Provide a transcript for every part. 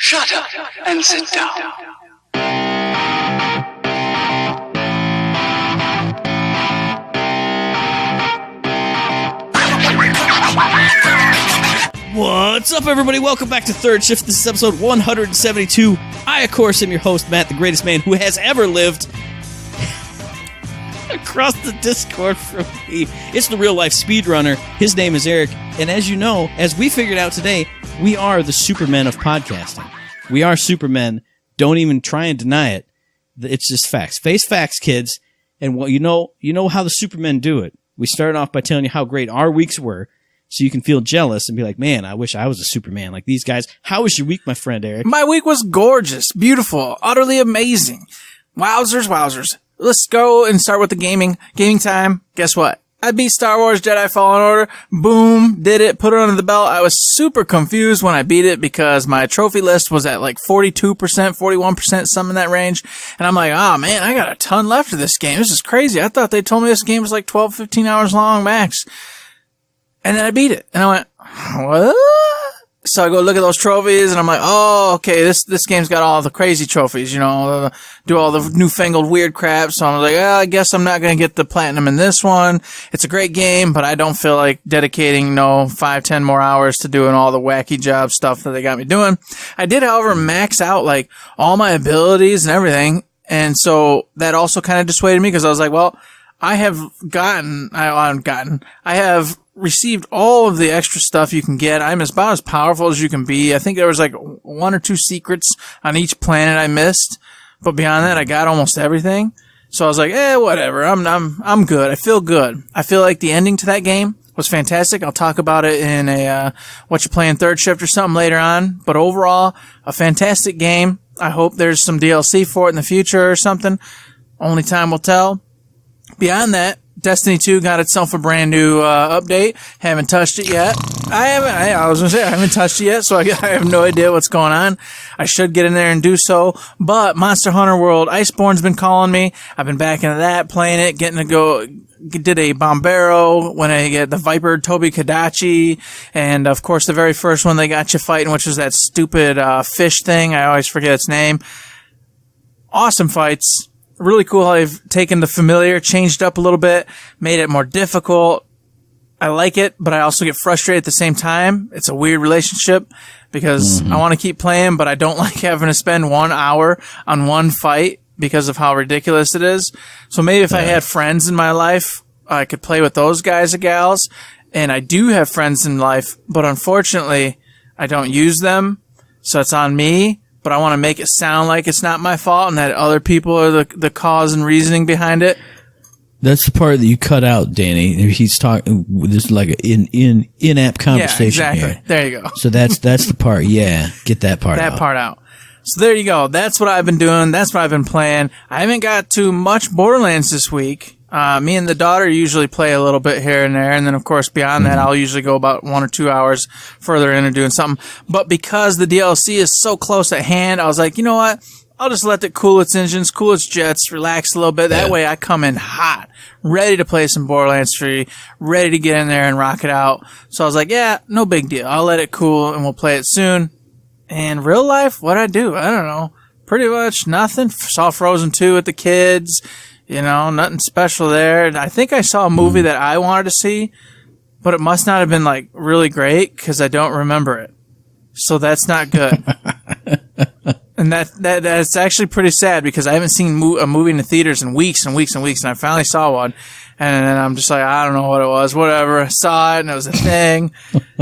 Shut up and sit down. What's up, everybody? Welcome back to Third Shift. This is episode 172. I, of course, am your host, Matt, the greatest man who has ever lived. Across the Discord from me, it's the real-life speedrunner. His name is Eric, and as you know, as we figured out today, we are the Supermen of podcasting. We are Supermen. Don't even try and deny it. It's just facts. Face facts, kids. And well, you know how the Supermen do it. We start off by telling you how great our weeks were, so you can feel jealous and be like, man, I wish I was a Superman like these guys. How was your week, my friend, Eric? My week was gorgeous, beautiful, utterly amazing. Wowzers. Let's go and start with the gaming time. Guess what? I beat Star Wars Jedi Fallen Order. Boom. Did it. Put it under the belt. I was super confused when I beat it because my trophy list was at like 42%, 41%, something in that range. And I'm like, oh man, I got a ton left of this game. This is crazy. I thought they told me this game was like 12, 15 hours long max. And then I beat it. And I went, what? So I go look at those trophies and I'm like, oh, okay, this game's got all the crazy trophies, do all the newfangled weird crap. So I'm like, I guess I'm not going to get the platinum in this one. It's a great game, but I don't feel like dedicating 5-10 more hours to doing all the wacky job stuff that they got me doing. I did, however, max out like all my abilities and everything. And so that also kind of dissuaded me because I was like, well, I have received all of the extra stuff you can get. I'm about as powerful as you can be. I think there was like 1 or 2 secrets on each planet I missed, but beyond that, I got almost everything. So I was like, whatever. I'm good. I feel good. I feel like the ending to that game was fantastic. I'll talk about it in a what you playing Third Shift or something later on. But overall, a fantastic game. I hope there's some DLC for it in the future or something. Only time will tell. Beyond that, Destiny 2 got itself a brand new update. Haven't touched it yet. I haven't touched it yet, so I have no idea what's going on. I should get in there and do so. But Monster Hunter World Iceborne's been calling me. I've been back into that, playing it, getting to go. Did a Bombero when I get the Viper Toby Kadachi, and of course the very first one they got you fighting, which was that stupid fish thing. I always forget its name. Awesome fights. Really cool how they've taken the familiar, changed up a little bit, made it more difficult. I like it, but I also get frustrated at the same time. It's a weird relationship because I want to keep playing, but I don't like having to spend 1 hour on one fight because of how ridiculous it is. So maybe if I had friends in my life, I could play with those guys or gals. And I do have friends in life, but unfortunately, I don't use them. So it's on me. But I want to make it sound like it's not my fault and that other people are the cause and reasoning behind it. That's the part that you cut out, Danny. He's talking. There's like an in-app conversation. Yeah, exactly. Here. There you go. So that's the part. Yeah, get that part out. That part out. So there you go. That's what I've been doing. That's what I've been playing. I haven't got to much Borderlands this week. Me and the daughter usually play a little bit here and there, and then of course beyond that I'll usually go about 1 or 2 hours further into doing something. But because the DLC is so close at hand, I was like, you know what? I'll just let it cool its engines, cool its jets, relax a little bit. That way I come in hot, ready to play some Borderlands 3, ready to get in there and rock it out. So I was like, yeah, no big deal. I'll let it cool and we'll play it soon. And real life, what'd I do? I don't know. Pretty much nothing. Saw Frozen 2 with the kids. Nothing special there. I think I saw a movie that I wanted to see, but it must not have been like really great because I don't remember it. So that's not good. And that's actually pretty sad because I haven't seen a movie in the theaters in weeks and weeks and weeks, and I finally saw one. And then I'm just like, I don't know what it was. Whatever. I saw it and it was a thing.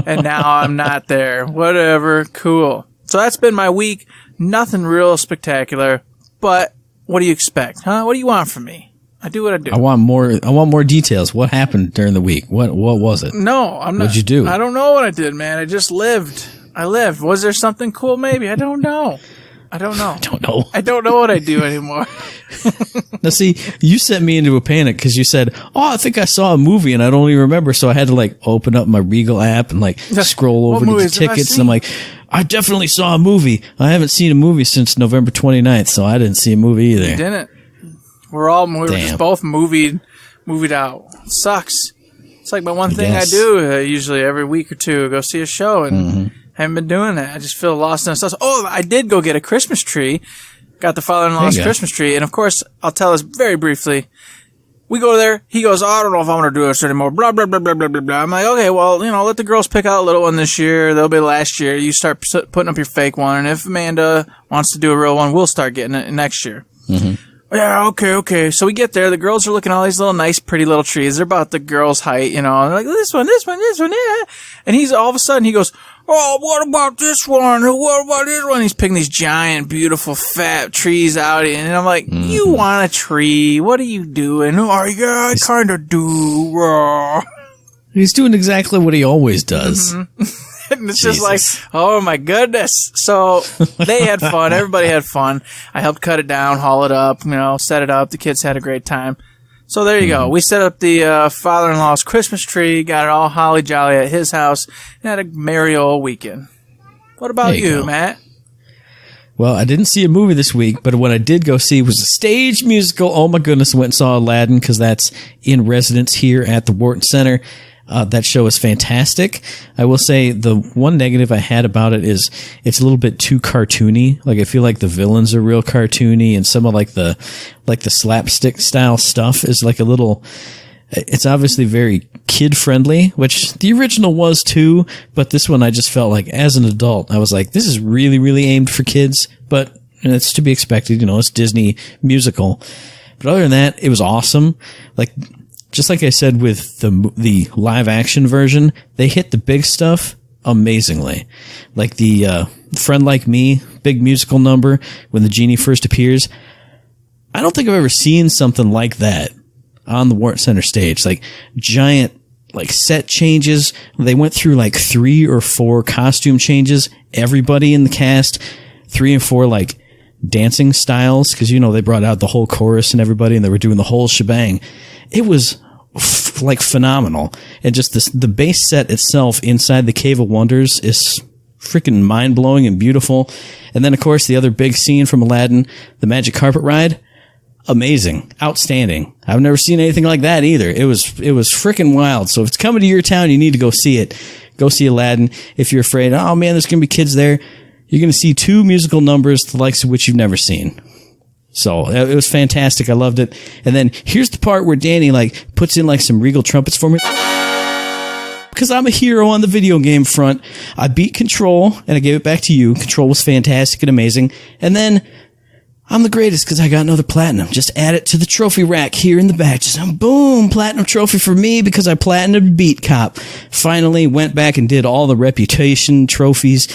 And now I'm not there. Whatever. Cool. So that's been my week. Nothing real spectacular, but what do you expect, huh? What do you want from me? I do what I do. I want more details. What happened during the week? What was it? No, I'm not. What'd you do? I don't know what I did, man. I just lived. Was there something cool? Maybe. I don't know. I don't know what I do anymore. Now, see, you sent me into a panic because you said, I think I saw a movie and I don't even remember. So I had to open up my Regal app and scroll over to the tickets. And I'm like, I definitely saw a movie. I haven't seen a movie since November 29th, so I didn't see a movie either. You didn't? We were just both movied out. It sucks. It's like my one thing I do usually every week or two, go see a show and Haven't been doing that. I just feel lost in the sauce. Oh, I did go get a Christmas tree. Got the father-in-law's Christmas tree. And, of course, I'll tell us very briefly. We go there. He goes, I don't know if I want to do this anymore. Blah, blah, blah, blah, blah, blah, blah. I'm like, okay, well, let the girls pick out a little one this year. They'll be last year. You start putting up your fake one. And if Amanda wants to do a real one, we'll start getting it next year. Mm-hmm. Yeah, okay. So we get there. The girls are looking at all these little nice, pretty little trees. They're about the girls' height, and they're like, this one, yeah. And all of a sudden, he goes, oh, what about this one? What about this one? He's picking these giant, beautiful, fat trees out. And I'm like, you want a tree? What are you doing? Oh, yeah, I kind of do. He's doing exactly what he always does. Mm-hmm. And it's just like, oh my goodness. So they had fun. Everybody had fun. I helped cut it down, haul it up, set it up. The kids had a great time. So there you go. We set up the father-in-law's Christmas tree, got it all holly jolly at his house, and had a merry old weekend. What about you, Matt? Well, I didn't see a movie this week, but what I did go see was a stage musical. Oh my goodness, I went and saw Aladdin because that's in residence here at the Wharton Center. That show is fantastic. I will say the one negative I had about it is it's a little bit too cartoony. Like I feel like the villains are real cartoony, and some of the slapstick style stuff is like a little. It's obviously very kid friendly, which the original was too. But this one I just felt like as an adult, I was like, this is really, really aimed for kids. But it's to be expected, it's Disney musical. But other than that, it was awesome. Just like I said with the live action version, they hit the big stuff amazingly. Like the Friend Like Me, big musical number when the genie first appears. I don't think I've ever seen something like that on the Wharton Center stage. Like giant set changes. They went through 3 or 4 costume changes. Everybody in the cast, 3 and 4 dancing styles, because they brought out the whole chorus and everybody, and they were doing the whole shebang. It was phenomenal. And just the base set itself inside the Cave of Wonders is freaking mind-blowing and beautiful. And then, of course, the other big scene from Aladdin, the magic carpet ride, amazing, outstanding. I've never seen anything like that either. It was freaking wild. So if it's coming to your town, you need to go see it. Go see Aladdin. If you're afraid, oh man, there's going to be kids there, you're going to see 2 musical numbers, the likes of which you've never seen. So it was fantastic. I loved it. And then here's the part where Danny puts in some regal trumpets for me. Because I'm a hero on the video game front. I beat Control and I gave it back to you. Control was fantastic and amazing. And then I'm the greatest because I got another platinum. Just add it to the trophy rack here in the back. Just boom, platinum trophy for me because I platinumed Beat Cop. Finally went back and did all the reputation trophies.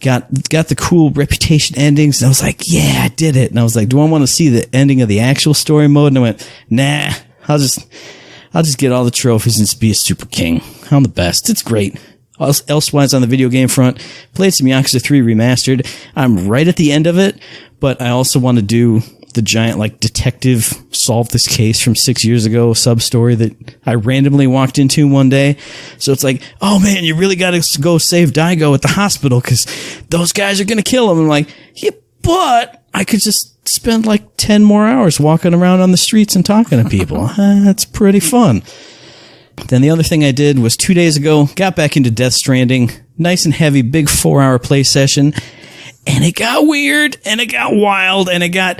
Got the cool reputation endings, and I was like, yeah, I did it. And I was like, do I want to see the ending of the actual story mode? And I went, nah, I'll just get all the trophies and just be a super king. I'm the best. It's great. Elsewise on the video game front, played some Yakuza 3 Remastered. I'm right at the end of it, but I also want to do the giant detective solve this case from 6 years ago sub-story that I randomly walked into one day. So it's like, oh man, you really got to go save Daigo at the hospital because those guys are going to kill him. I'm like, yeah, but I could just spend 10 more hours walking around on the streets and talking to people. That's pretty fun. Then the other thing I did was 2 days ago, got back into Death Stranding, nice and heavy, big 4-hour play session. And it got weird, and it got wild, and it got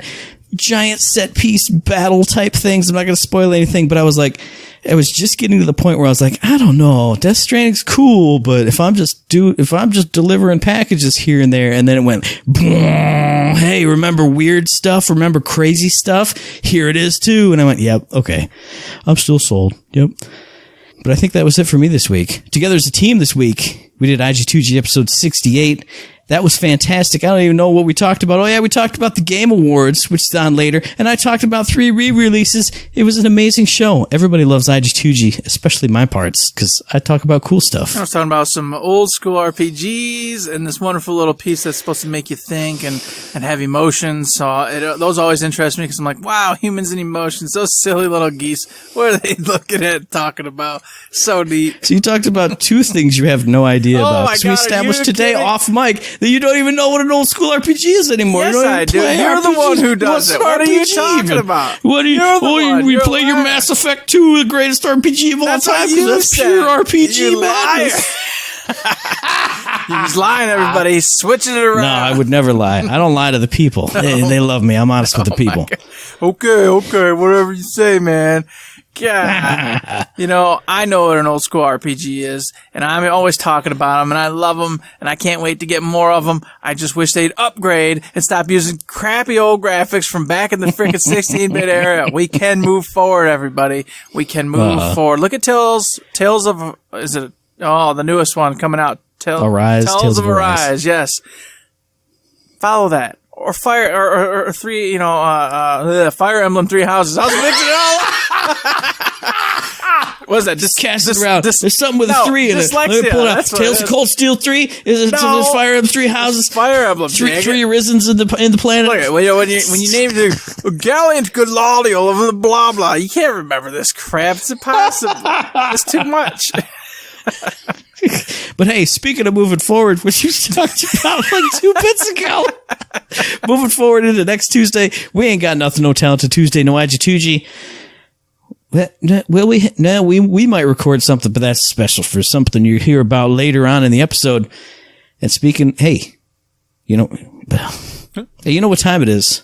giant set piece battle type things. I'm not going to spoil anything, but I was just getting to the point where I was like, I don't know, Death Stranding's cool, but if I'm just delivering packages here and there, and then it went, hey, remember weird stuff? Remember crazy stuff? Here it is too. And I went, yep, okay. I'm still sold. Yep. But I think that was it for me this week. Together as a team this week, we did IG2G episode 68. That was fantastic. I don't even know what we talked about. Oh, yeah, we talked about the Game Awards, which is on later, and I talked about 3 re-releases. It was an amazing show. Everybody loves IG2G, especially my parts, because I talk about cool stuff. I was talking about some old school RPGs and this wonderful little piece that's supposed to make you think and have emotions. So those always interest me because I'm like, wow, humans and emotions, those silly little geese. What are they looking at talking about? So neat. So you talked about 2 things you have no idea about. So we established today off mic that you don't even know what an old school RPG is anymore. Yes, you don't I do. You're the one who does it. What are you talking about? What are you? We play your Mass Effect 2, the greatest RPG of all time. That's That's pure RPG madness. He's lying, everybody. He's switching it around. No, I would never lie. I don't lie to the people. They love me. I'm honest with the people. Okay, whatever you say, man. God. I know what an old school RPG is, and I'm always talking about them, and I love them, and I can't wait to get more of them. I just wish they'd upgrade and stop using crappy old graphics from back in the freaking 16-bit era. We can move forward, everybody. We can move forward. Look at Tales of, the newest one coming out. Arise. Tales of Arise, yes. Follow that. Or Fire, or three, Fire Emblem Three Houses. I was mixing it all up. What is that? Just cast it around. There's something with a 3 in it. Let me pull it out. Tales of Cold Steel 3? Is it Fire Emblem Three Houses? Fire Emblem. Three Arisons in the planet. Look, when you name the Gallant Galadiel of the blah blah, you can't remember this crap. It's impossible. It's too much. But hey, speaking of moving forward, which you talked about like 2 bits ago, moving forward into next Tuesday, we ain't got nothing, no talented Tuesday, no Agituji. Well, we might record something, but that's special for something you hear about later on in the episode. And speaking, hey, you know what time it is?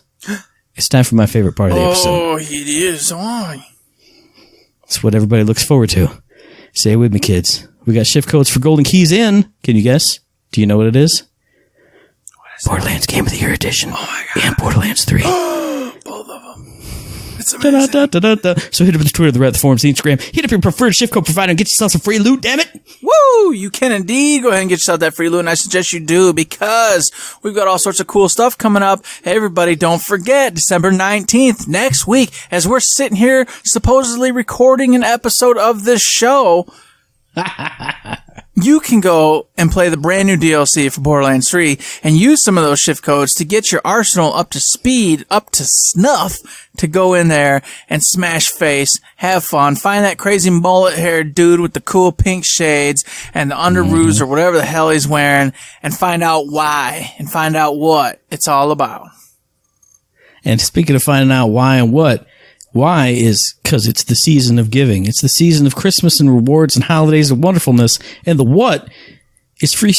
It's time for my favorite part of the episode. Oh, it is. It's what everybody looks forward to. Say it with me, kids. We got shift codes for Golden Keys in. Can you guess? Do you know what it is? Borderlands Game of the Year Edition. Oh my God. And Borderlands 3. Both of them. It's amazing. So hit up the Twitter, the Reddit, the forums, the Instagram. Hit up your preferred shift code provider and get yourself some free loot, damn it. Woo! You can indeed go ahead and get yourself that free loot, and I suggest you do, because we've got all sorts of cool stuff coming up. Hey, everybody, don't forget, December 19th, next week, as we're sitting here supposedly recording an episode of this show, you can go and play the brand new DLC for Borderlands 3 and use some of those shift codes to get your arsenal up to speed, up to snuff, to go in there and smash face, have fun, find that crazy mullet-haired dude with the cool pink shades and the underoos or whatever the hell he's wearing, and find out why and find out what it's all about. And speaking of finding out why and what, why is because it's the season of giving. It's the season of Christmas and rewards and holidays and wonderfulness. And the what is free.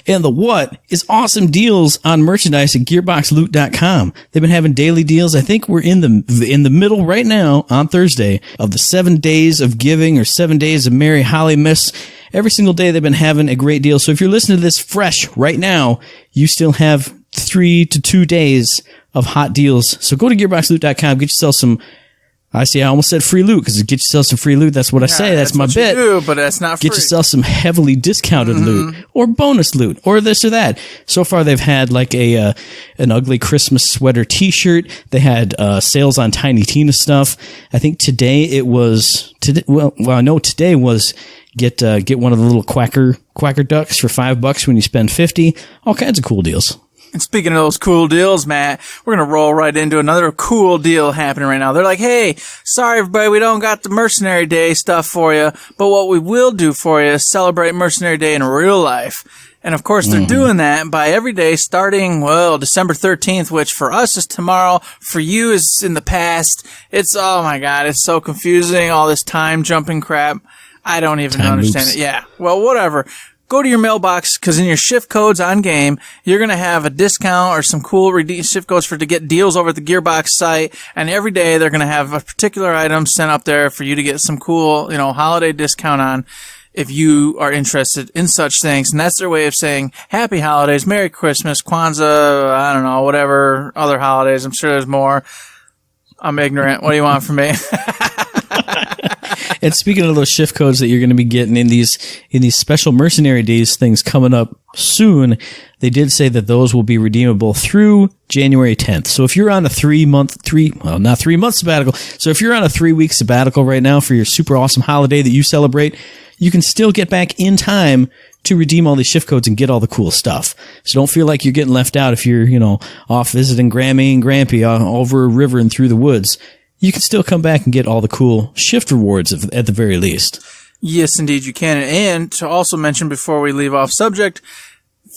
And the what is awesome deals on merchandise at GearboxLoot.com. They've been having daily deals. I think we're in the middle right now on Thursday of the 7 days of giving or 7 days of Merry Holly Miss. Every single day they've been having a great deal. So if you're listening to this fresh right now, you still have 3 to 2 days of hot deals. So go to GearboxLoot.com, get yourself some, I almost said free loot, because get yourself some free loot. That's what I say. That's my bit. You do, but that's not free. Get yourself some heavily discounted loot or bonus loot or this or that. So far they've had like an ugly Christmas sweater t-shirt. They had sales on Tiny Tina stuff. I think today was get one of the little quacker ducks for $5 when you spend $50. All kinds of cool deals. And speaking of those cool deals, Matt, we're going to roll right into another cool deal happening right now. They're like, hey, sorry, everybody, we don't got the Mercenary Day stuff for you, but what we will do for you is celebrate Mercenary Day in real life. And, of course, they're doing that by every day starting, December 13th, which for us is tomorrow. For you is in the past. It's, oh, my God, it's so confusing, all this time-jumping crap. I don't even understand it. Yeah, well, whatever. Go to your mailbox, because in your shift codes on game, you're going to have a discount or some cool shift codes to get deals over at the Gearbox site. And every day they're going to have a particular item sent up there for you to get some cool, holiday discount on if you are interested in such things. And that's their way of saying Happy Holidays, Merry Christmas, Kwanzaa, I don't know, whatever other holidays. I'm sure there's more. I'm ignorant. What do you want from me? And speaking of those shift codes that you're going to be getting in these special Mercenary Days things coming up soon, they did say that those will be redeemable through January 10th. So if you're on a 3 month sabbatical. So if you're on a 3-week sabbatical right now for your super awesome holiday that you celebrate, you can still get back in time to redeem all these shift codes and get all the cool stuff. So don't feel like you're getting left out if you're, off visiting Grammy and Grampy over a river and through the woods. You can still come back and get all the cool shift rewards at the very least. Yes, indeed you can. And to also mention before we leave off subject,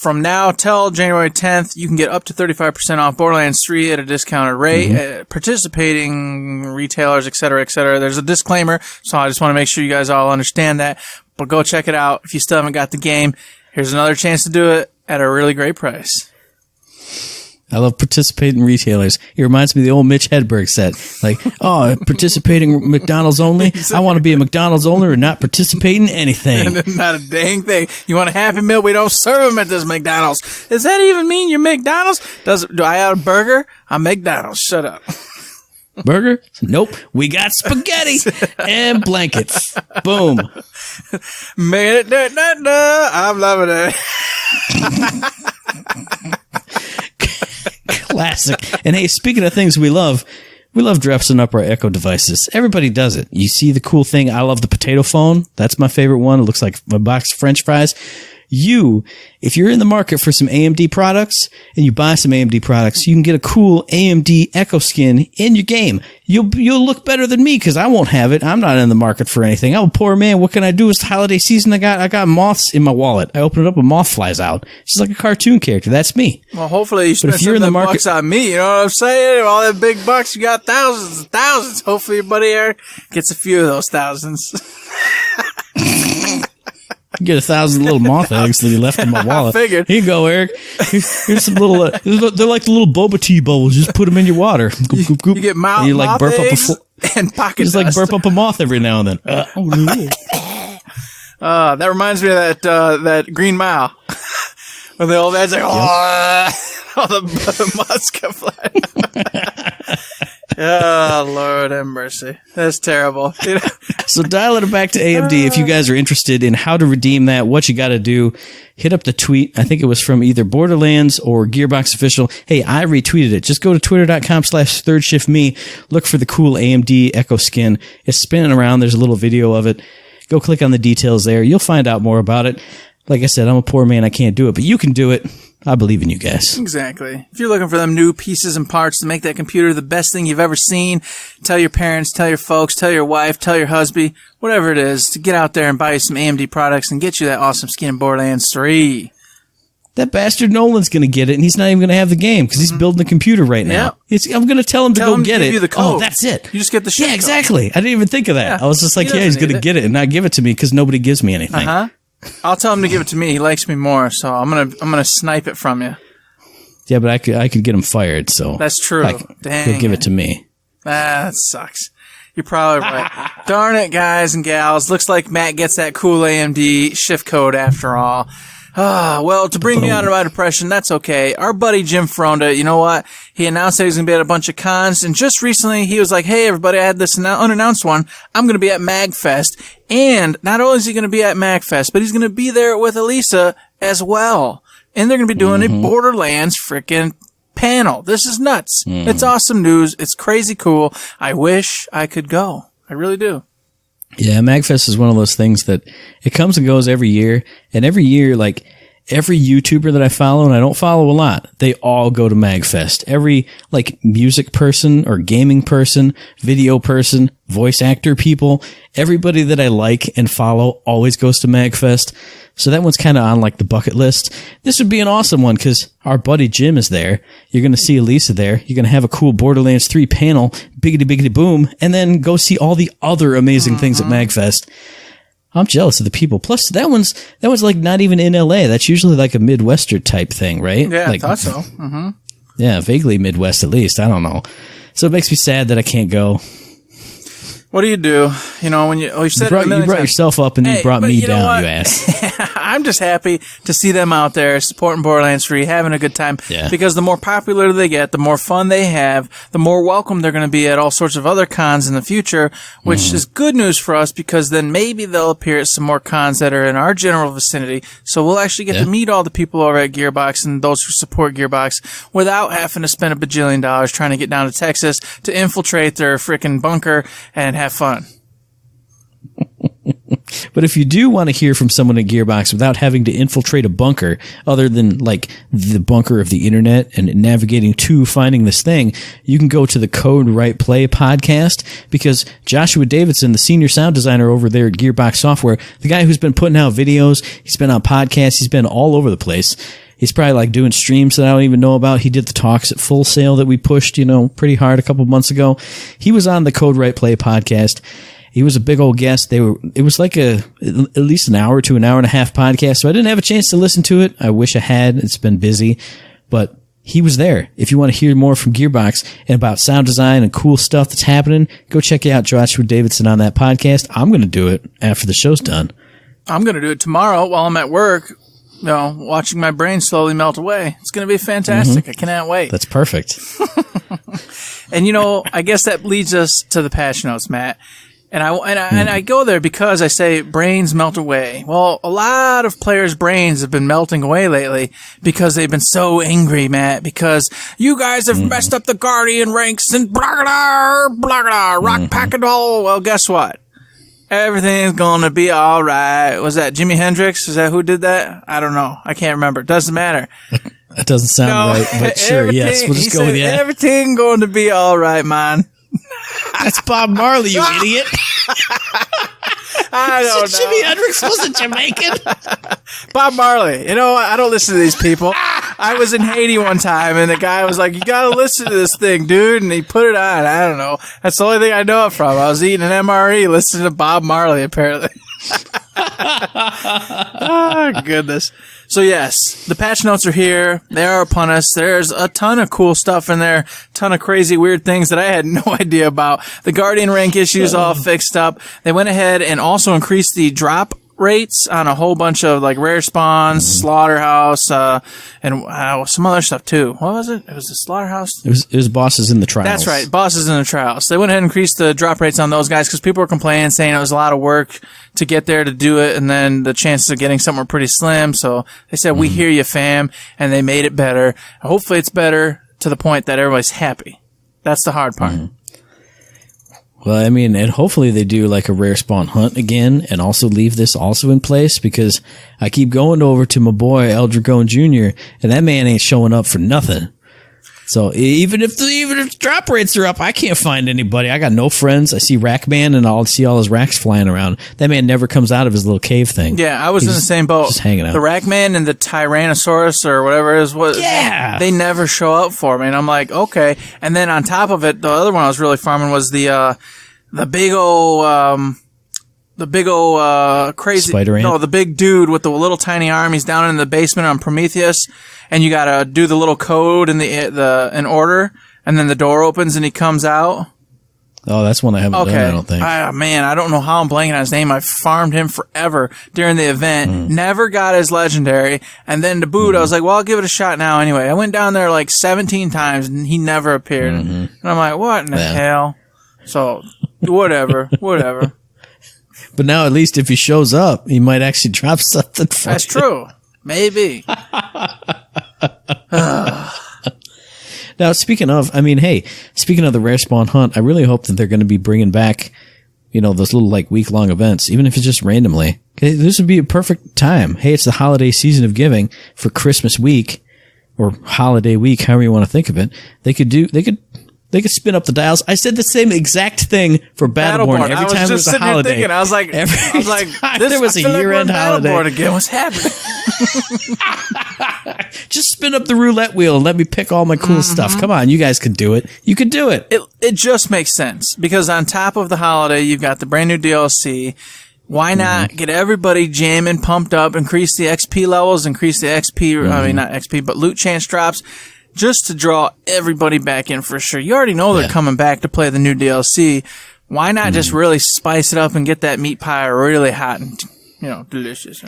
from now till January 10th, you can get up to 35% off Borderlands 3 at a discounted rate. Participating retailers, et cetera, et cetera. There's a disclaimer, so I just want to make sure you guys all understand that. But go check it out. If you still haven't got the game, here's another chance to do it at a really great price. I love participating retailers. It reminds me of the old Mitch Hedberg set. Like, oh, participating McDonald's only? I want to be a McDonald's owner and not participate in anything. Not a dang thing. You want a Happy Meal? We don't serve them at this McDonald's. Does that even mean you're McDonald's? Do I have a burger? I'm McDonald's. Shut up. Burger? Nope. We got spaghetti and blankets. Boom. I'm loving it. Classic. And hey, speaking of things we love dressing up our Echo devices. Everybody does it. You see the cool thing. I love the potato phone. That's my favorite one. It looks like a box of French fries. If you're in the market for some AMD products and you buy some AMD products, you can get a cool AMD Echo skin in your game. You'll look better than me because I won't have it. I'm not in the market for anything. I'm a poor man. What can I do? It's the holiday season. I got moths in my wallet. I open it up, a moth flies out. It's like a cartoon character. That's me. Well, hopefully you spend some of the bucks on me. You know what I'm saying? All that big bucks, you got thousands and thousands. Hopefully your buddy Eric gets a few of those thousands. Get 1,000 little moth eggs that he left in my wallet. I figured. Here you go, Eric. Here's some little. They're like the little boba tea bowls. Just put them in your water. Goop, goop, goop. You get moth eggs and pocket dust. Just like burp up a moth every now and then. That reminds me of that Green Mile, where the old man's like, all the moths come flying. Oh, Lord have mercy. That's terrible. So dialing it back to AMD, if you guys are interested in how to redeem that, what you got to do, hit up the tweet. I think it was from either Borderlands or Gearbox Official. Hey, I retweeted it. Just go to twitter.com/thirdshiftme. Look for the cool AMD Echo skin. It's spinning around. There's a little video of it. Go click on the details there. You'll find out more about it. Like I said, I'm a poor man. I can't do it, but you can do it. I believe in you guys. Exactly. If you're looking for them new pieces and parts to make that computer the best thing you've ever seen, tell your parents, tell your folks, tell your wife, tell your husband, whatever it is, to get out there and buy you some AMD products and get you that awesome skin in Borderlands 3. That bastard Nolan's going to get it, and he's not even going to have the game because he's building the computer right now. I'm going to tell him to go get it. You the code. Oh, that's it. You just get the shit. Yeah, exactly. I didn't even think of that. I was just like, he's going to get it and not give it to me because nobody gives me anything. I'll tell him to give it to me. He likes me more, so I'm gonna snipe it from you. Yeah, but I could get him fired. So that's true. Dang, he'll give it to me. That sucks. You're probably right. Darn it, guys and gals. Looks like Matt gets that cool AMD shift code after all. Well, to bring me out of my depression, that's okay. Our buddy Jim Fronda, you know what? He announced that he was going to be at a bunch of cons, and just recently he was like, hey, everybody, I had this unannounced one. I'm going to be at MAGFest. And not only is he going to be at MAGFest, but he's going to be there with Elisa as well. And they're going to be doing a Borderlands frickin' panel. This is nuts. It's awesome news. It's crazy cool. I wish I could go. I really do. Yeah, MAGFest is one of those things that it comes and goes every year. And every year, like, every YouTuber that I follow, and I don't follow a lot, they all go to MAGFest. Every, like, music person or gaming person, video person, voice actor people, everybody that I like and follow always goes to MAGFest. So that one's kind of on, like, the bucket list. This would be an awesome one because our buddy Jim is there. You're going to see Elisa there. You're going to have a cool Borderlands 3 panel, biggity boom, and then go see all the other amazing things at MAGFest. I'm jealous of the people. Plus, that one's like not even in LA. That's usually like a Midwestern type thing, right? Yeah, like, I thought so. Yeah, vaguely Midwest at least. I don't know. So it makes me sad that I can't go. What do? You know, when you said you brought yourself up and you brought me down, you ass. I'm just happy to see them out there supporting Borderlands 3, having a good time. Yeah. Because the more popular they get, the more fun they have, the more welcome they're going to be at all sorts of other cons in the future, which is good news for us because then maybe they'll appear at some more cons that are in our general vicinity. So we'll actually get to meet all the people over at Gearbox and those who support Gearbox without having to spend $1 bajillion trying to get down to Texas to infiltrate their frickin' bunker and have fun. But if you do want to hear from someone at Gearbox without having to infiltrate a bunker, other than like the bunker of the internet and navigating to finding this thing, you can go to the Code Right Play podcast because Joshua Davidson, the senior sound designer over there at Gearbox Software, the guy who's been putting out videos, he's been on podcasts, he's been all over the place. He's probably like doing streams that I don't even know about. He did the talks at Full Sail that we pushed, pretty hard a couple months ago. He was on the Code Right Play podcast. He was a big old guest. It was like at least an hour to an hour and a half podcast. So I didn't have a chance to listen to it. I wish I had. It's been busy, but he was there. If you want to hear more from Gearbox and about sound design and cool stuff that's happening, go check out Joshua Davidson on that podcast. I'm going to do it after the show's done. I'm going to do it tomorrow while I'm at work, watching my brain slowly melt away. It's going to be fantastic. I cannot wait. That's perfect. And, I guess that leads us to the patch notes, Matt. And I go there because I say brains melt away. Well, a lot of players' brains have been melting away lately because they've been so angry, Matt, because you guys have messed up the Guardian ranks and blah, rock pack and all. Well, guess what? Everything's gonna be all right. Was that Jimi Hendrix? Is that who did that? I don't know. I can't remember. Doesn't matter. That doesn't sound right, but sure, yes. We'll just go with that. Everything going to be all right, man. That's Bob Marley, you idiot. I don't know. Jimi Hendrix wasn't Jamaican. Bob Marley. I don't listen to these people. I was in Haiti one time, and the guy was like, you gotta listen to this thing, dude. And he put it on. I don't know. That's the only thing I know it from. I was eating an MRE listening to Bob Marley, apparently. Oh, goodness. So yes, the patch notes are here. They are upon us. There's a ton of cool stuff in there. Ton of crazy, weird things that I had no idea about. The Guardian rank issues all fixed up. They went ahead and also increased the drop rates on a whole bunch of like rare spawns, slaughterhouse, and some other stuff too. What was it? It was the slaughterhouse. It was bosses in the trials. That's right, bosses in the trials. They went ahead and increased the drop rates on those guys because people were complaining, saying it was a lot of work to get there to do it, and then the chances of getting something were pretty slim. So they said, "We hear you, fam," and they made it better. Hopefully, it's better to the point that everybody's happy. That's the hard part. Well, I mean, and hopefully they do like a rare spawn hunt again and also leave this also in place, because I keep going over to my boy El Dragon Jr. and that man ain't showing up for nothing. So even if the drop rates are up, I can't find anybody. I got no friends. I see Rackman and I'll see all his racks flying around. That man never comes out of his little cave thing. Yeah, I was in the same boat. Just hanging out. The Rackman and the Tyrannosaurus or whatever it is, they never show up for me. And I'm like, okay. And then on top of it, the other one I was really farming was the big old crazy Spider-Ant? No, the big dude with the little tiny arm. He's down in the basement on Prometheus, and you gotta do the little code in in order, and then the door opens and he comes out. Oh, that's one I haven't done, I don't think. Man, I don't know how I'm blanking on his name. I farmed him forever during the event. Never got his legendary. And then to boot, I was like, well, I'll give it a shot now anyway. I went down there like 17 times and he never appeared. And I'm like, what in the hell? So, whatever. But now at least if he shows up, he might actually drop something for That's you. true. Maybe. Now, speaking of the rare spawn hunt, I really hope that they're going to be bringing back, those little like week-long events, even if it's just randomly. This would be a perfect time. Hey, it's the holiday season of giving for Christmas week or holiday week, however you want to think of it. They could spin up the dials. I said the same exact thing for Battleborn. Every time there was a holiday. Thinking, I was like, there was a year-end holiday. Battleborn again. What's happening? Just spin up the roulette wheel and let me pick all my cool stuff. Come on, you guys can do it. You can do it. It just makes sense because on top of the holiday, you've got the brand new DLC. Why not get everybody jamming, pumped up, increase the XP levels, increase the XP, I mean, not XP, but loot chance drops, just to draw everybody back in for sure. You already know they're coming back to play the new DLC. Why not just really spice it up and get that meat pie really hot and, delicious?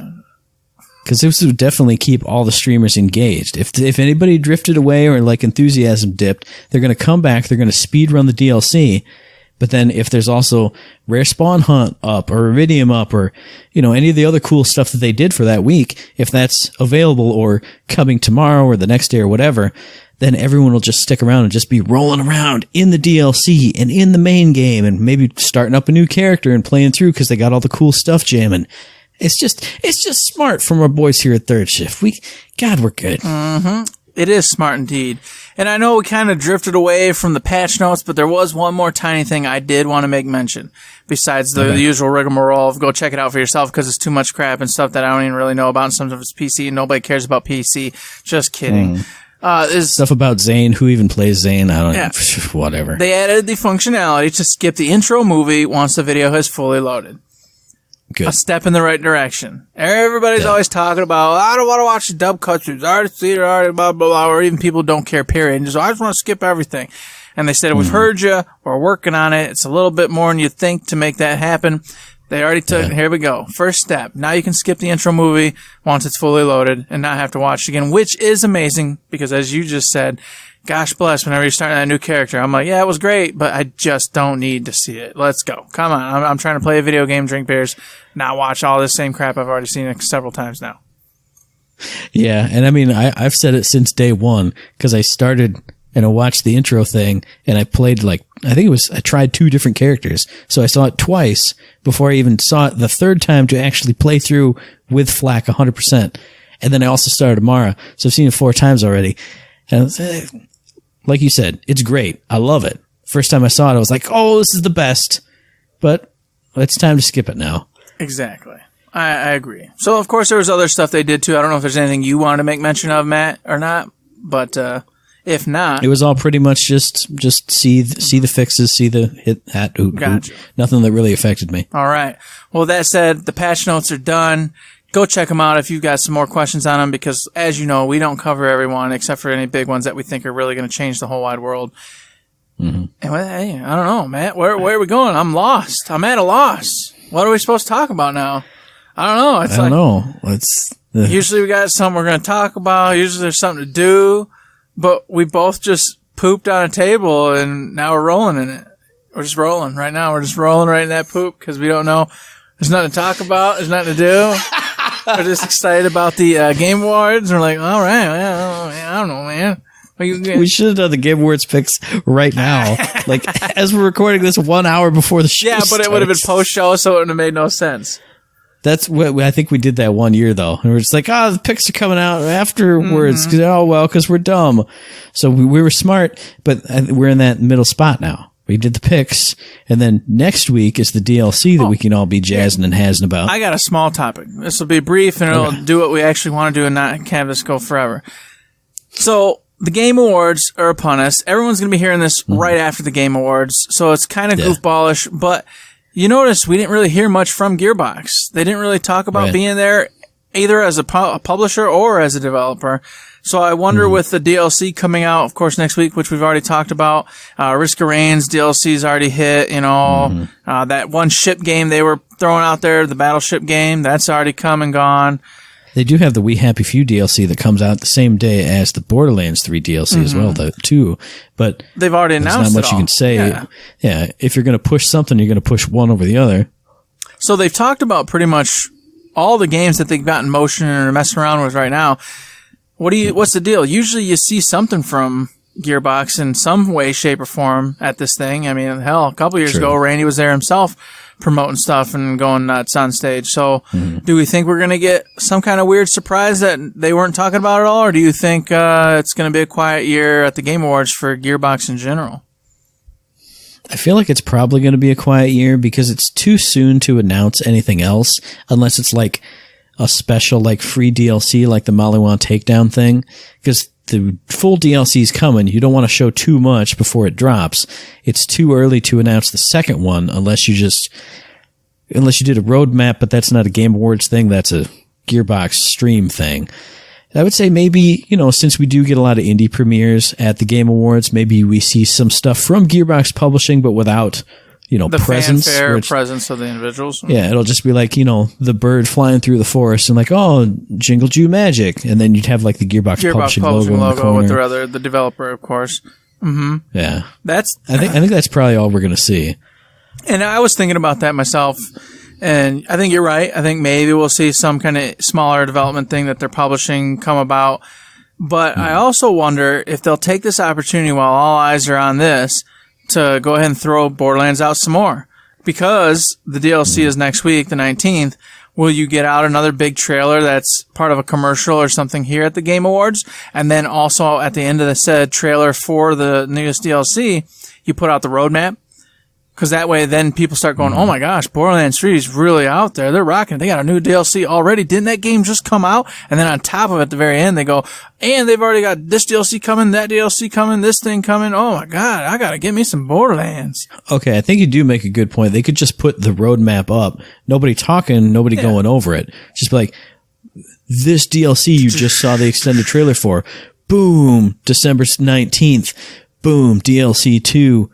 Because this would definitely keep all the streamers engaged. If anybody drifted away or like enthusiasm dipped, they're going to come back, they're going to speed run the DLC. But then if there's also Rare Spawn Hunt up or Iridium up or, any of the other cool stuff that they did for that week, if that's available or coming tomorrow or the next day or whatever, then everyone will just stick around and just be rolling around in the DLC and in the main game and maybe starting up a new character and playing through because they got all the cool stuff jamming. It's just smart from our boys here at Third Shift. We're good. It is smart indeed. And I know we kind of drifted away from the patch notes, but there was one more tiny thing I did want to make mention. Besides the usual rigmarole of go check it out for yourself because it's too much crap and stuff that I don't even really know about. And sometimes it's PC and nobody cares about PC. Just kidding. Is Stuff about Zane. Who even plays Zane? I don't know. Whatever. They added the functionality to skip the intro movie once the video has fully loaded. Good. A step in the right direction. Everybody's always talking about, I don't want to watch the dub cutscenes. I already see it, already blah, blah, blah. Or even people don't care, period. And I just want to skip everything. And they said, we've heard you. We're working on it. It's a little bit more than you think to make that happen. They already took it. Here we go. First step. Now you can skip the intro movie once it's fully loaded and not have to watch it again, which is amazing because as you just said, gosh bless, whenever you're starting that new character, I'm like, yeah, it was great, but I just don't need to see it. Let's go. Come on. I'm trying to play a video game, drink beers, not watch all this same crap I've already seen it several times now. Yeah, and I mean, I've said it since day one because I started and I watched the intro thing and I played I tried 2 different characters. So I saw it twice before I even saw it the third time to actually play through with Flack 100%. And then I also started Amara. So I've seen it 4 times already. And like you said, it's great. I love it. First time I saw it, I was like, oh, this is the best. But it's time to skip it now. Exactly. I agree. So, of course, there was other stuff they did, too. I don't know if there's anything you wanted to make mention of, Matt, or not. But if not... It was all pretty much just see the fixes, see the hit, hat, hoot, Gotcha. hoot. Nothing that really affected me. All right. Well, that said, the patch notes are done. Go check them out if you've got some more questions on them because, as you know, we don't cover everyone except for any big ones that we think are really going to change the whole wide world. Mm-hmm. And hey, I don't know, Matt. Where are we going? I'm lost. I'm at a loss. What are we supposed to talk about now? I don't know. I don't know. Usually we got something we're going to talk about. Usually there's something to do. But we both just pooped on a table and now we're rolling in it. We're just rolling right now. We're just rolling right in that poop because we don't know. There's nothing to talk about. There's nothing to do. We're just excited about the Game Awards. We're like, all right, I don't know, man. We should have done the Game Awards picks right now. Like, as we're recording this 1 hour before the show Yeah, but starts. it would have been post-show, so it would have made no sense. That's what I think we did that one year, though. And we're just like, the picks are coming out afterwards. Because we're dumb. So we were smart, but we're in that middle spot now. We did the picks, and then next week is the DLC that we can all be jazzing and hazzing about. I got a small topic. This will be brief, and it'll do what we actually want to do and not have this go forever. So, the Game Awards are upon us. Everyone's going to be hearing this right after the Game Awards, so it's kind of goofballish, but you notice we didn't really hear much from Gearbox. They didn't really talk about being there either as a publisher or as a developer. So I wonder with the DLC coming out, of course, next week, which we've already talked about, Risk of Rain's DLC's already hit, that one ship game they were throwing out there, the Battleship game, that's already come and gone. They do have the We Happy Few DLC that comes out the same day as the Borderlands 3 DLC as well, too. But they've already announced there's not much you can say. Yeah, if you're going to push something, you're going to push one over the other. So they've talked about pretty much all the games that they've got in motion and are messing around with right now. What's the deal? Usually you see something from Gearbox in some way, shape, or form at this thing. I mean, hell, a couple years ago, Randy was there himself promoting stuff and going nuts on stage. So do we think we're going to get some kind of weird surprise that they weren't talking about at all? Or do you think it's going to be a quiet year at the Game Awards for Gearbox in general? I feel like it's probably going to be a quiet year because it's too soon to announce anything else unless it's like a special like free DLC like the Maliwan Takedown thing, because the full DLC is coming. You don't want to show too much before it drops. It's too early to announce the second one unless you did a roadmap, but that's not a Game Awards thing. That's a Gearbox stream thing. I would say maybe, since we do get a lot of indie premieres at the Game Awards, maybe we see some stuff from Gearbox Publishing, but without the presence. Fanfare, presence of the individuals. Yeah, it'll just be like, the bird flying through the forest and like, Jingle Jew magic. And then you'd have like the Gearbox Publishing logo in the corner. With the developer, of course. Mm-hmm. Yeah. I think that's probably all we're going to see. And I was thinking about that myself. And I think you're right. I think maybe we'll see some kind of smaller development thing that they're publishing come about. But I also wonder if they'll take this opportunity while all eyes are on this to go ahead and throw Borderlands out some more. Because the DLC is next week, the 19th, will you get out another big trailer that's part of a commercial or something here at the Game Awards? And then also at the end of the said trailer for the newest DLC, you put out the roadmap? Because that way, then people start going, oh my gosh, Borderlands 3 is really out there. They're rocking. They got a new DLC already. Didn't that game just come out? And then on top of it, at the very end, they go, and they've already got this DLC coming, that DLC coming, this thing coming. Oh my God, I got to get me some Borderlands. Okay, I think you do make a good point. They could just put the roadmap up. Nobody talking, nobody going over it. Just be like, this DLC you just saw the extended trailer for. Boom, December 19th. Boom, DLC 2.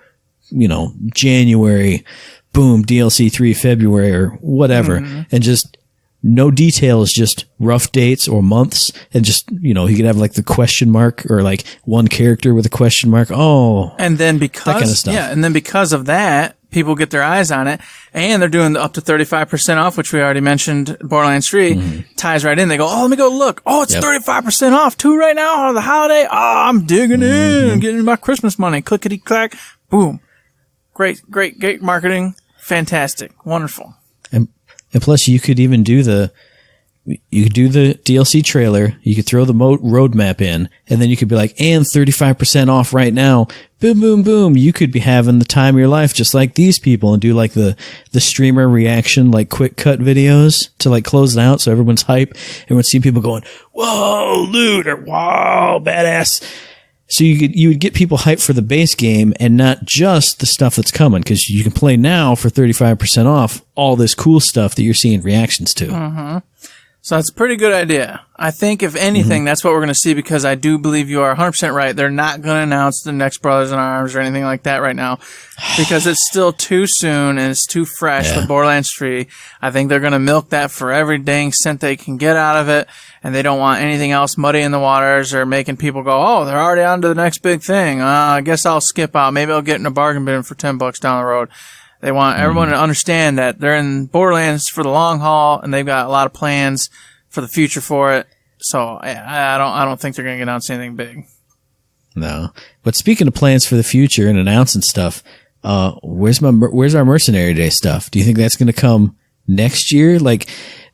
January, boom, DLC 3, February, or whatever. And just no details, just rough dates or months. And just, he could have like the question mark or like one character with a question mark. Oh, and then because, that kind of stuff. Yeah. And then because of that, people get their eyes on it and they're doing the up to 35% off, which we already mentioned. Borderlands 3 ties right in. They go, oh, let me go look. Oh, it's 35% off too right now on the holiday. Oh, I'm digging in, getting my Christmas money. Clickety clack. Boom. Great marketing. Fantastic. Wonderful. And plus you could even do the DLC trailer. You could throw the roadmap in and then you could be like, and 35% off right now. Boom, boom, boom. You could be having the time of your life just like these people and do like the streamer reaction, like quick cut videos to like close it out. So everyone's hype. Everyone's seeing people going, whoa, loot, or whoa, badass. So you would get people hyped for the base game and not just the stuff that's coming, because you can play now for 35% off all this cool stuff that you're seeing reactions to. So that's a pretty good idea. I think, if anything, that's what we're going to see, because I do believe you are 100% right. They're not going to announce the next Brothers in Arms or anything like that right now, because it's still too soon and it's too fresh with Borderlands 3. I think they're going to milk that for every dang cent they can get out of it, and they don't want anything else muddying the waters or making people go, oh, they're already on to the next big thing. I guess I'll skip out. Maybe I'll get in a bargain bin for $10 down the road. They want everyone to understand that they're in Borderlands for the long haul, and they've got a lot of plans for the future for it. So I don't think they're going to announce anything big. No. But speaking of plans for the future and announcing stuff, where's our Mercenary Day stuff? Do you think that's going to come next year? Like,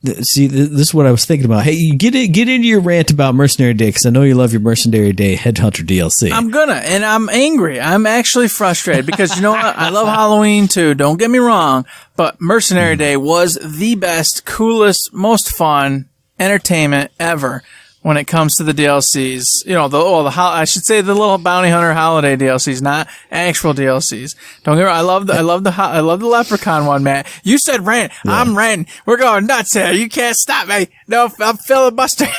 see, this is what I was thinking about. Hey, get into your rant about Mercenary Day, because I know you love your Mercenary Day Headhunter DLC. And I'm angry. I'm actually frustrated because, you know what? I love Halloween too. Don't get me wrong, but Mercenary Day was the best, coolest, most fun entertainment ever when it comes to the DLCs. I should say the little bounty hunter holiday DLCs, not actual DLCs. Don't get me wrong. I love the leprechaun one, Matt. You said rant. Yeah. I'm ranting. We're going nuts here. You can't stop me. No, I'm filibustering.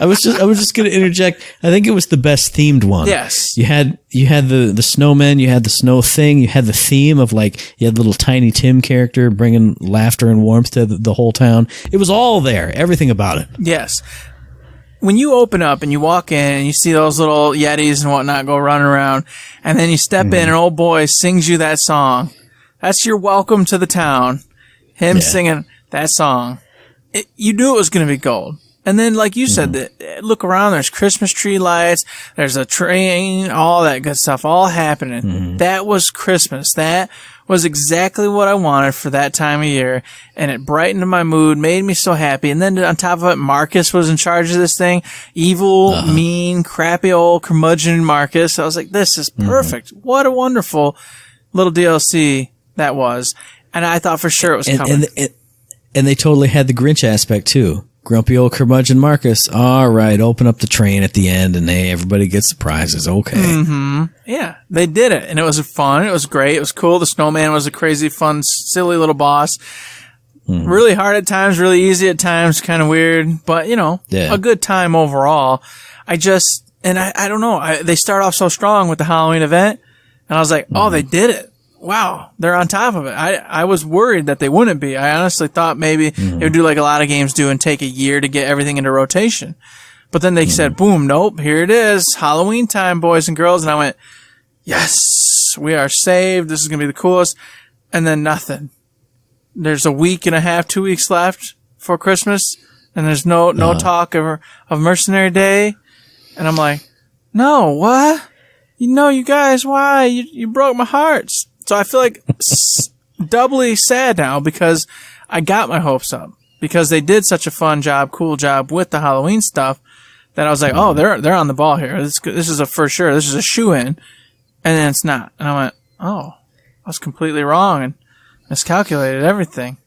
I was just going to interject. I think it was the best themed one. Yes. You had the snowmen, you had the snow thing, you had the theme of like, you had little Tiny Tim character bringing laughter and warmth to the whole town. It was all there. Everything about it. Yes. When you open up and you walk in and you see those little Yetis and whatnot go running around, and then you step in and old boy sings you that song. That's your welcome to the town. Him singing that song. You knew it was going to be gold. And then, like you said, look around, there's Christmas tree lights, there's a train, all that good stuff, all happening. That was Christmas. That was exactly what I wanted for that time of year, and it brightened my mood, made me so happy. And then on top of it, Marcus was in charge of this thing. Evil, mean, crappy old curmudgeon Marcus. I was like, this is perfect. What a wonderful little DLC that was. And I thought for sure it was coming. And they totally had the Grinch aspect too. Grumpy old curmudgeon Marcus. All right, open up the train at the end, and hey, everybody gets the prizes. Okay. Yeah, they did it, and it was fun. It was great. It was cool. The snowman was a crazy, fun, silly little boss. Really hard at times, really easy at times, kind of weird, but a good time overall. I don't know. They start off so strong with the Halloween event, and I was like, oh, they did it. Wow, they're on top of it. I was worried that they wouldn't be. I honestly thought maybe they would do like a lot of games do and take a year to get everything into rotation. But then they said, boom, nope, here it is. Halloween time, boys and girls. And I went, yes, we are saved. This is going to be the coolest. And then nothing. There's a week and a half, 2 weeks left for Christmas. And there's no talk of Mercenary Day. And I'm like, no, what? You guys, why? You broke my heart. So I feel like doubly sad now because I got my hopes up because they did such a fun job, cool job with the Halloween stuff that I was like, oh, they're on the ball here. This is a for sure. This is a shoe in, and then it's not. And I went, oh, was completely wrong and miscalculated everything.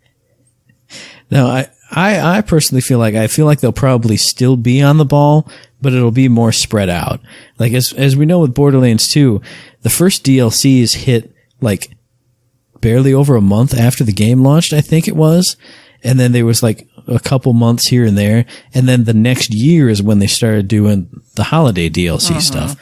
No, I personally feel like they'll probably still be on the ball, but it'll be more spread out. Like as we know with Borderlands 2, the first DLCs hit like barely over a month after the game launched, I think it was. And then there was like a couple months here and there. And then the next year is when they started doing the holiday DLC stuff.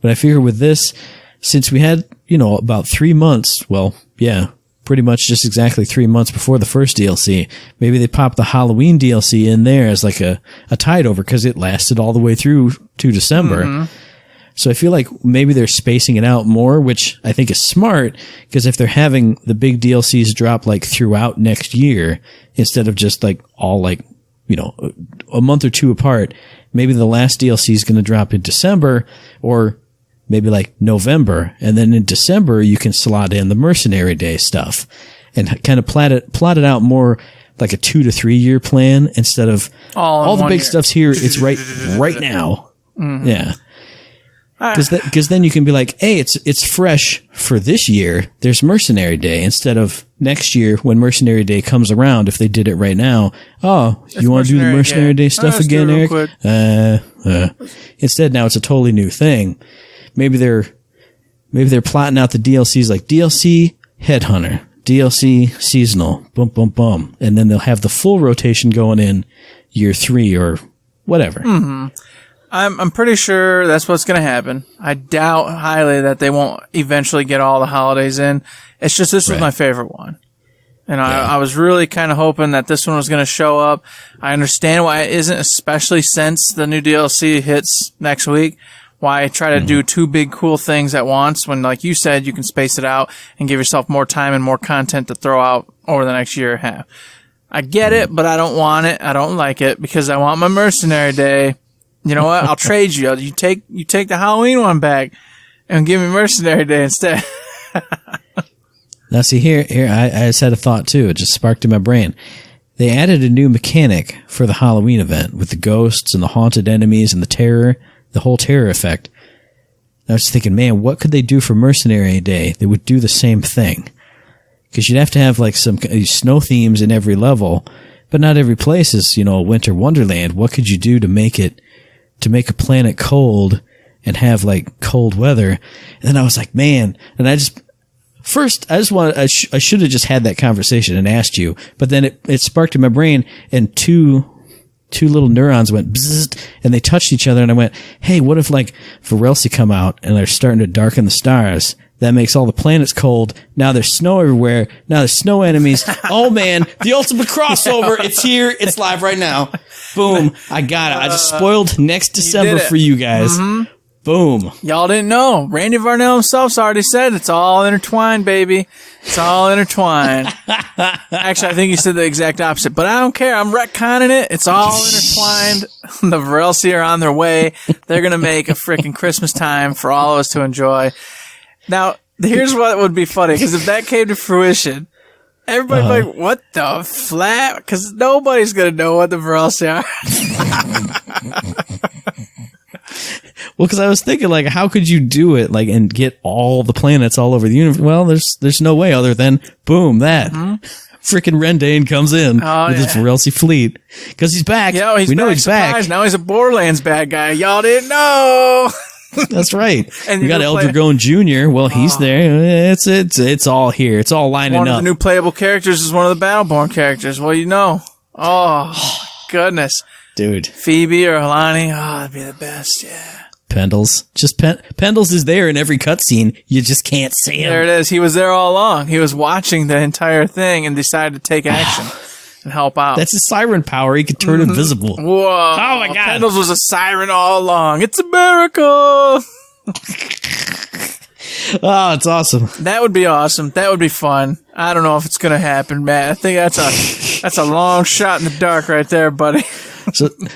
But I figure with this, since we had, about 3 months, well, yeah, pretty much just exactly 3 months before the first DLC, maybe they popped the Halloween DLC in there as like a tide over because it lasted all the way through to December. So I feel like maybe they're spacing it out more, which I think is smart, because if they're having the big DLCs drop like throughout next year, instead of just like all like, a month or two apart, maybe the last DLC is going to drop in December or maybe like November. And then in December, you can slot in the Mercenary Day stuff and kind of plot it out more like a 2 to 3 year plan instead of all the big stuff's here. It's right now. Yeah. Because then you can be like, hey, it's fresh for this year. There's Mercenary Day instead of next year when Mercenary Day comes around. If they did it right now, you want to do the Mercenary Day stuff again, Eric? Instead, now it's a totally new thing. Maybe they're plotting out the DLCs like DLC Headhunter, DLC Seasonal, bum bum bum, and then they'll have the full rotation going in year 3 or whatever. I'm pretty sure that's what's going to happen. I doubt highly that they won't eventually get all the holidays in. It's just this was my favorite one. And I was really kind of hoping that this one was going to show up. I understand why it isn't, especially since the new DLC hits next week. Why I try to do 2 big cool things at once when, like you said, you can space it out and give yourself more time and more content to throw out over the next year and a half. I get it, but I don't want it. I don't like it because I want my Mercenary Day. You know what? I'll trade you. You take the Halloween one back and give me Mercenary Day instead. Now see here, I just had a thought too. It just sparked in my brain. They added a new mechanic for the Halloween event with the ghosts and the haunted enemies and the terror, the whole terror effect. I was thinking, man, what could they do for Mercenary Day? They would do the same thing. Because you'd have to have like some snow themes in every level, but not every place is, a winter wonderland. What could you do to make a planet cold and have like cold weather? And then I was like, man, and I should have just had that conversation and asked you, but then it sparked in my brain and two little neurons went bzzzt and they touched each other and I went, hey, what if like Varelsi come out and they're starting to darken the stars? That makes all the planets cold. Now there's snow everywhere. Now there's snow enemies. Oh man, the ultimate crossover. It's here. It's live right now. Boom. I got it. I just spoiled next December for you guys. Boom. Y'all didn't know. Randy Varnell himself's already said it's all intertwined, baby. It's all intertwined. Actually, I think he said the exact opposite, but I don't care. I'm retconning it. It's all intertwined. The Varelsi are on their way. They're going to make a freaking Christmas time for all of us to enjoy. Now, here's what would be funny, because if that came to fruition, everybody'd be like, what the flap? Because nobody's going to know what the Varelsi are. Well, because I was thinking, like, how could you do it, like, and get all the planets all over the universe? Well, there's no way other than, boom, that. Freaking Rendane comes in with his Varelsi fleet. Because he's back. Yeah, we know he's back. Now he's a Borderlands bad guy. Y'all didn't know. That's right. And we got Eldragone Jr. Well, he's there. It's all here. It's all lining up. One of the new playable characters is one of the Battleborn characters. Well, Oh, goodness. Dude. Phoebe or Alani. Oh, that'd be the best. Yeah. Pendles. Pendles is there in every cutscene. You just can't see him. There it is. He was there all along. He was watching the entire thing and decided to take action and help out. That's his siren power. He could turn invisible. Whoa. Oh my God. Pendles was a siren all along. It's a miracle. Oh, it's awesome. That would be awesome. That would be fun. I don't know if it's going to happen, Matt. I think that's a long shot in the dark right there, buddy.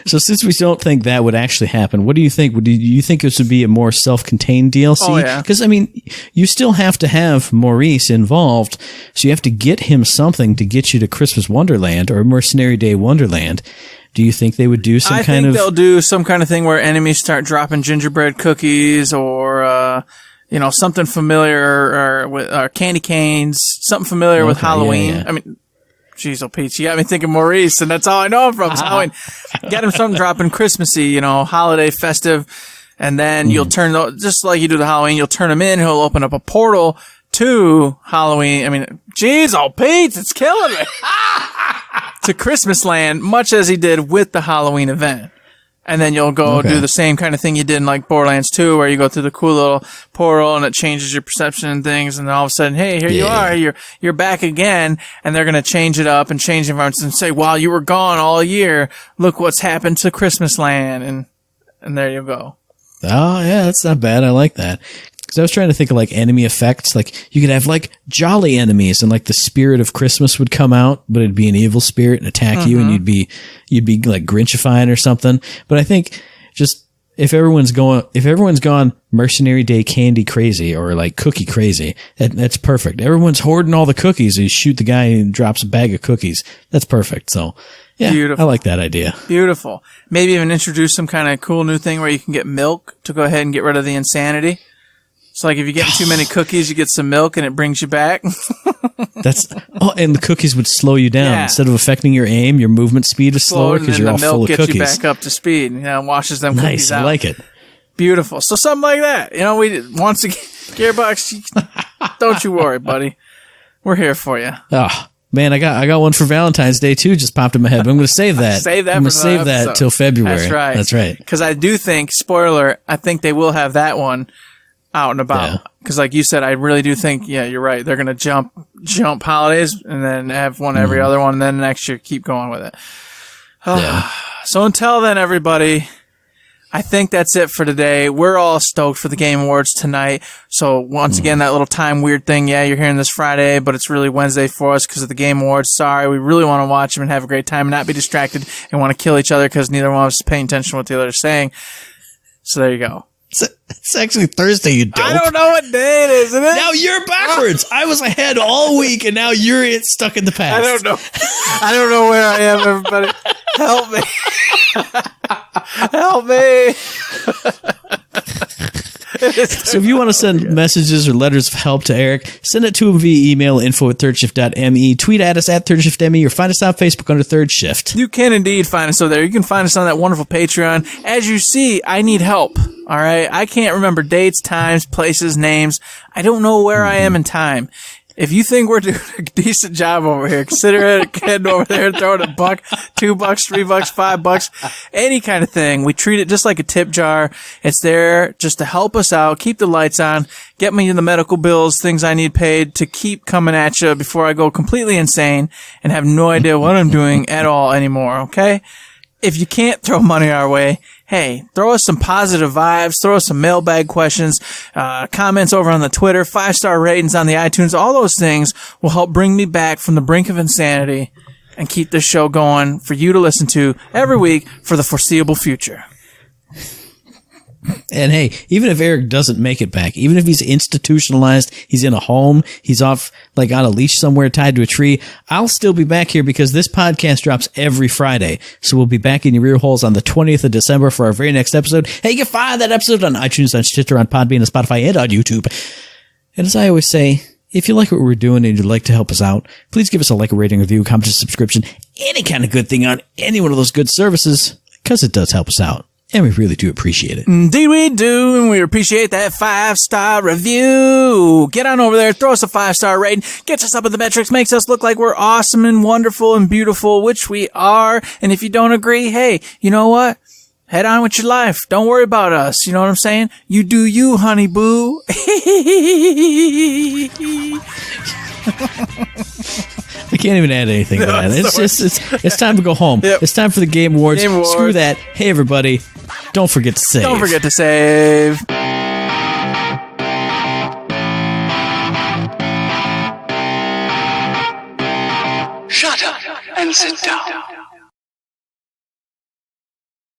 So since we don't think that would actually happen, what do you think? Do you think this would be a more self-contained DLC? Oh, yeah. Because, I mean, you still have to have Maurice involved, so you have to get him something to get you to Christmas Wonderland or Mercenary Day Wonderland. Do you think they would do some kind of... I think they'll do some kind of thing where enemies start dropping gingerbread cookies or, something familiar or with candy canes, something familiar with Halloween. Yeah. I mean, geez, oh, Pete, you got me thinking Maurice, and that's all I know him from. Halloween. Get him something dropping Christmassy, holiday, festive, and then you'll turn, just like you do the Halloween, you'll turn him in, he'll open up a portal to Halloween. I mean, geez, oh, Pete, it's killing me. To Christmas land, much as he did with the Halloween event. And then you'll go do the same kind of thing you did in like Borderlands 2, where you go through the cool little portal and it changes your perception and things. And then all of a sudden, hey, here you are. You're back again. And they're going to change it up and change environments and say, while you were gone all year, look what's happened to Christmas land. And there you go. Oh, yeah, that's not bad. I like that. Because I was trying to think of like enemy effects. Like you could have like jolly enemies, and like the spirit of Christmas would come out, but it'd be an evil spirit and attack you, and you'd be like Grinchifying or something. But I think just if everyone's gone Mercenary Day candy crazy or like cookie crazy, that's perfect. Everyone's hoarding all the cookies. You shoot the guy and drops a bag of cookies. That's perfect. So yeah, beautiful. I like that idea. Beautiful. Maybe even introduce some kind of cool new thing where you can get milk to go ahead and get rid of the insanity. So like if you get too many cookies, you get some milk and it brings you back. And the cookies would slow you down. Yeah. Instead of affecting your aim, your movement speed is slower because you're all full of cookies. The milk gets you back up to speed, and washes them cookies out. Nice, I like it. Beautiful. So something like that. Once again, Gearbox, don't you worry, buddy. We're here for you. Oh, man, I got one for Valentine's Day too, just popped in my head. But I'm going to save that. I'm going to save that till February. That's right. Because I do think, spoiler, I think they will have that one out and about. Because like you said, I really do think, yeah, you're right. They're going to jump holidays and then have one every other one, and then next year keep going with it. So until then, everybody, I think that's it for today. We're all stoked for the Game Awards tonight. So once again, that little time weird thing. Yeah, you're hearing this Friday, but it's really Wednesday for us because of the Game Awards. Sorry, we really want to watch them and have a great time and not be distracted and want to kill each other because neither one of us is paying attention to what the other is saying. So there you go. It's actually Thursday, you dope. I don't know what day it is, isn't it? Now you're backwards. I was ahead all week, and now you're stuck in the past. I don't know. I don't know where I am, everybody. Help me. Help me. So if you want to send messages or letters of help to Eric, send it to him via email, info@thirdshift.me, tweet at us @thirdshiftme, or find us on Facebook under Third Shift. You can indeed find us over there. You can find us on that wonderful Patreon. As you see, I need help. All right. I can't remember dates, times, places, names. I don't know where I am in time. If you think we're doing a decent job over here, consider heading over there and throwing $1, $2, $3, $5, any kind of thing. We treat it just like a tip jar. It's there just to help us out, keep the lights on, get me the medical bills, things I need paid to keep coming at you before I go completely insane and have no idea what I'm doing at all anymore. Okay? If you can't throw money our way, hey, throw us some positive vibes, throw us some mailbag questions, comments over on the Twitter, 5-star ratings on the iTunes. All those things will help bring me back from the brink of insanity and keep this show going for you to listen to every week for the foreseeable future. And hey, even if Eric doesn't make it back, even if he's institutionalized, he's in a home, he's off like on a leash somewhere tied to a tree, I'll still be back here because this podcast drops every Friday. So we'll be back in your ear holes on the 20th of December for our very next episode. Hey, you can find that episode on iTunes, on Stitcher, on Podbean, on Spotify, and on YouTube. And as I always say, if you like what we're doing and you'd like to help us out, please give us a like, a rating, review, comment, a subscription, any kind of good thing on any one of those good services, because it does help us out. And we really do appreciate it. Indeed we do, and we appreciate that 5-star review. Get on over there, throw us a 5-star rating, gets us up in the metrics, makes us look like we're awesome and wonderful and beautiful, which we are. And if you don't agree, hey, you know what? Head on with your life. Don't worry about us. You know what I'm saying? You do you, honey boo. I can't even add anything to that. It's time to go home. Yep. It's time for the Game Awards. Screw that. Hey, everybody. Don't forget to save. Don't forget to save. Shut up and sit down.